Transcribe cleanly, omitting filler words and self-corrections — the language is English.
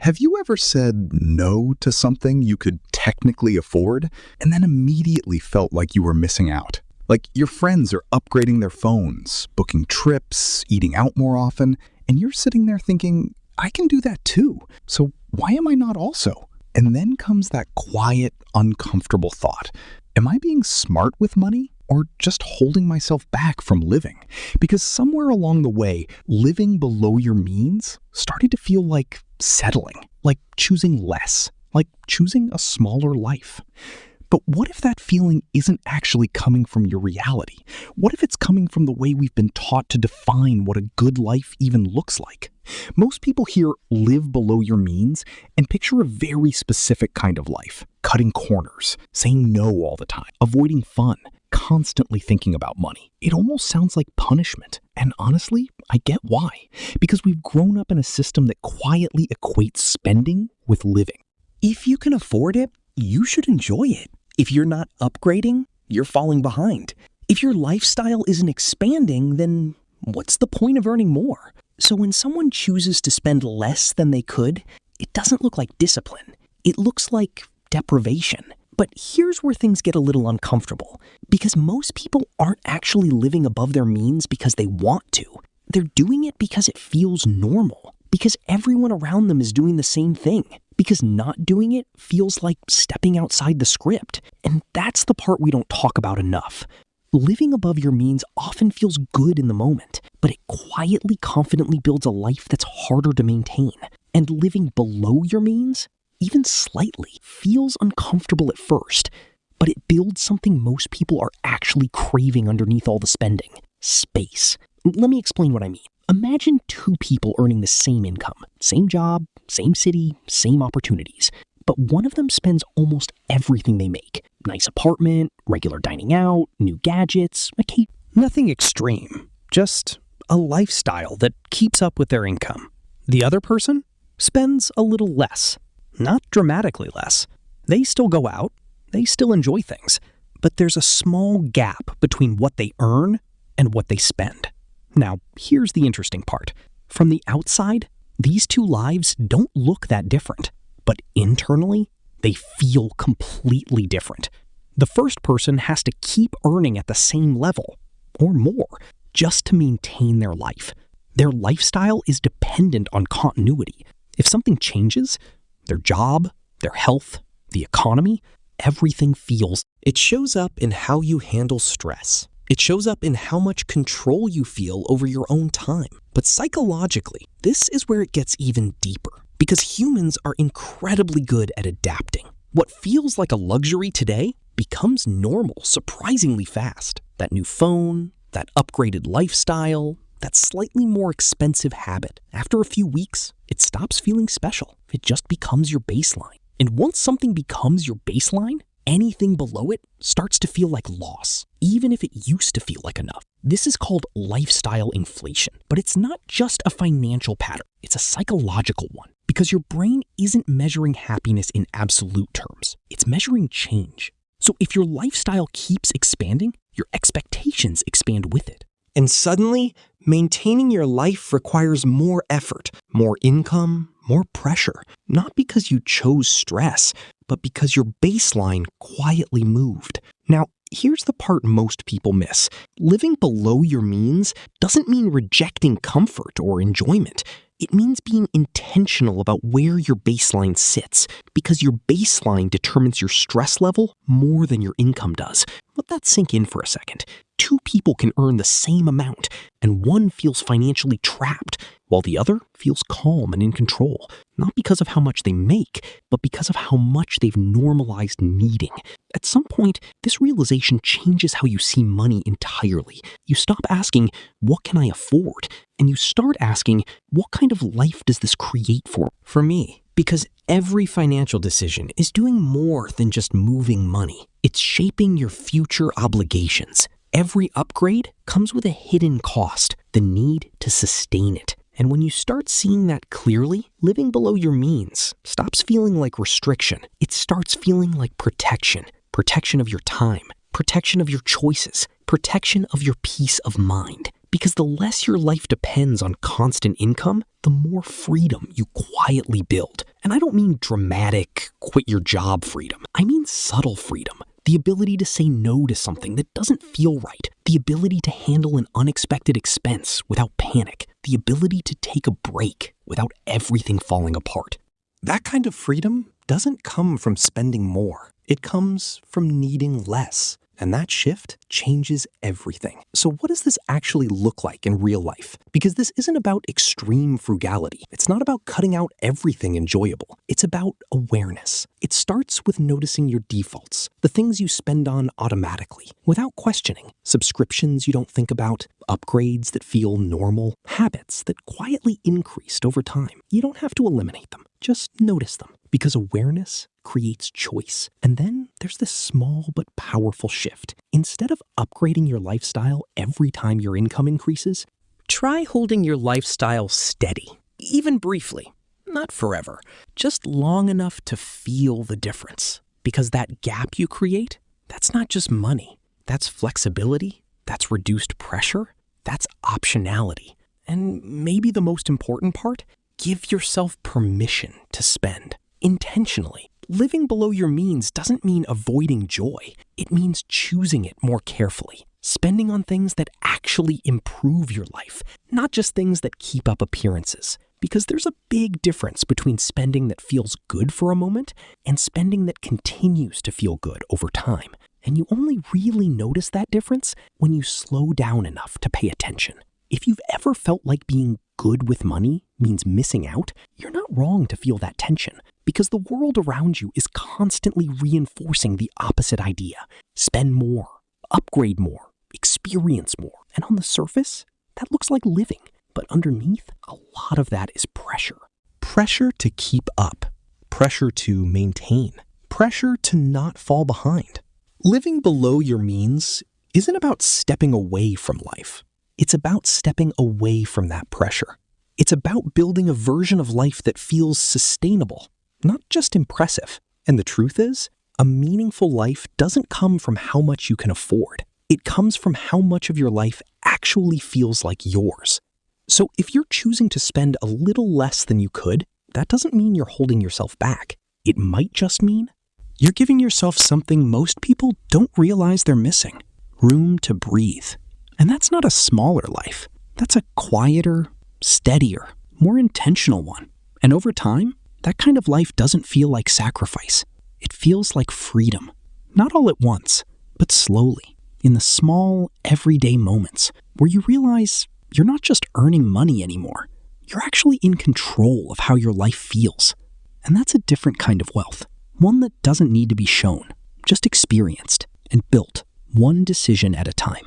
Have you ever said no to something you could technically afford and then immediately felt like you were missing out? Like your friends are upgrading their phones, booking trips, eating out more often, and you're sitting there thinking, I can do that too, so why am I not also? And then comes that quiet, uncomfortable thought. Am I being smart with money or just holding myself back from living? Because somewhere along the way, living below your means started to feel like settling, like choosing less, like choosing a smaller life. But what if that feeling isn't actually coming from your reality? What if it's coming from the way we've been taught to define what a good life even looks like? Most people here live below your means and picture a very specific kind of life. Cutting corners, saying no all the time, avoiding fun, constantly thinking about money. It almost sounds like punishment. And honestly, I get why. Because we've grown up in a system that quietly equates spending with living. If you can afford it, you should enjoy it. If you're not upgrading, you're falling behind. If your lifestyle isn't expanding, then what's the point of earning more? So when someone chooses to spend less than they could, it doesn't look like discipline. It looks like deprivation. But here's where things get a little uncomfortable, because most people aren't actually living above their means because they want to. They're doing it because it feels normal, because everyone around them is doing the same thing, because not doing it feels like stepping outside the script. And that's the part we don't talk about enough. Living above your means often feels good in the moment, but it quietly, confidently builds a life that's harder to maintain. And living below your means, even slightly, feels uncomfortable at first, but it builds something most people are actually craving underneath all the spending: space. Let me explain what I mean. Imagine two people earning the same income, same job, same city, same opportunities, but one of them spends almost everything they make. Nice apartment, regular dining out, new gadgets, nothing extreme, just a lifestyle that keeps up with their income. The other person spends a little less. Not dramatically less. They still go out, they still enjoy things, but there's a small gap between what they earn and what they spend. Now, here's the interesting part. From the outside, these two lives don't look that different, but internally, they feel completely different. The first person has to keep earning at the same level, or more, just to maintain their life. Their lifestyle is dependent on continuity. If something changes, their job, their health, the economy, everything feels. It shows up in how you handle stress. It shows up in how much control you feel over your own time. But psychologically, this is where it gets even deeper, because humans are incredibly good at adapting. What feels like a luxury today becomes normal surprisingly fast. That new phone, that upgraded lifestyle, that slightly more expensive habit. After a few weeks, it stops feeling special. It just becomes your baseline. And once something becomes your baseline, anything below it starts to feel like loss, even if it used to feel like enough. This is called lifestyle inflation, but it's not just a financial pattern. It's a psychological one, because your brain isn't measuring happiness in absolute terms. It's measuring change. So if your lifestyle keeps expanding, your expectations expand with it. And suddenly, maintaining your life requires more effort, more income, more pressure. Not because you chose stress, but because your baseline quietly moved. Now, here's the part most people miss. Living below your means doesn't mean rejecting comfort or enjoyment. It means being intentional about where your baseline sits, because your baseline determines your stress level more than your income does. Let that sink in for a second. Two people can earn the same amount, and one feels financially trapped, while the other feels calm and in control, not because of how much they make, but because of how much they've normalized needing. At some point, this realization changes how you see money entirely. You stop asking, what can I afford? And you start asking, what kind of life does this create for me? Because every financial decision is doing more than just moving money. It's shaping your future obligations. Every upgrade comes with a hidden cost, the need to sustain it. And when you start seeing that clearly, living below your means stops feeling like restriction. It starts feeling like protection. Protection of your time, protection of your choices, protection of your peace of mind. Because the less your life depends on constant income, the more freedom you quietly build. And I don't mean dramatic, quit your job freedom. I mean subtle freedom. The ability to say no to something that doesn't feel right. The ability to handle an unexpected expense without panic. The ability to take a break without everything falling apart. That kind of freedom doesn't come from spending more. It comes from needing less. And that shift changes everything. So what does this actually look like in real life? Because this isn't about extreme frugality. It's not about cutting out everything enjoyable. It's about awareness. It starts with noticing your defaults, the things you spend on automatically, without questioning, subscriptions you don't think about, upgrades that feel normal, habits that quietly increased over time. You don't have to eliminate them. Just notice them. Because awareness creates choice. And then there's this small but powerful shift. Instead of upgrading your lifestyle every time your income increases, try holding your lifestyle steady, even briefly. Not forever, just long enough to feel the difference. Because that gap you create, that's not just money. That's flexibility. That's reduced pressure. That's optionality. And maybe the most important part, give yourself permission to spend. Intentionally. Living below your means doesn't mean avoiding joy. It means choosing it more carefully. Spending on things that actually improve your life, not just things that keep up appearances. Because there's a big difference between spending that feels good for a moment and spending that continues to feel good over time. And you only really notice that difference when you slow down enough to pay attention. If you've ever felt like being good with money means missing out, you're not wrong to feel that tension. Because the world around you is constantly reinforcing the opposite idea. Spend more, upgrade more, experience more. And on the surface, that looks like living. But underneath, a lot of that is pressure. Pressure to keep up. Pressure to maintain. Pressure to not fall behind. Living below your means isn't about stepping away from life. It's about stepping away from that pressure. It's about building a version of life that feels sustainable, not just impressive. And the truth is, a meaningful life doesn't come from how much you can afford. It comes from how much of your life actually feels like yours. So if you're choosing to spend a little less than you could, that doesn't mean you're holding yourself back. It might just mean you're giving yourself something most people don't realize they're missing: room to breathe. And that's not a smaller life. That's a quieter, steadier, more intentional one. And over time, that kind of life doesn't feel like sacrifice. It feels like freedom. Not all at once, but slowly, in the small, everyday moments where you realize you're not just earning money anymore. You're actually in control of how your life feels. And that's a different kind of wealth. One that doesn't need to be shown, just experienced and built one decision at a time.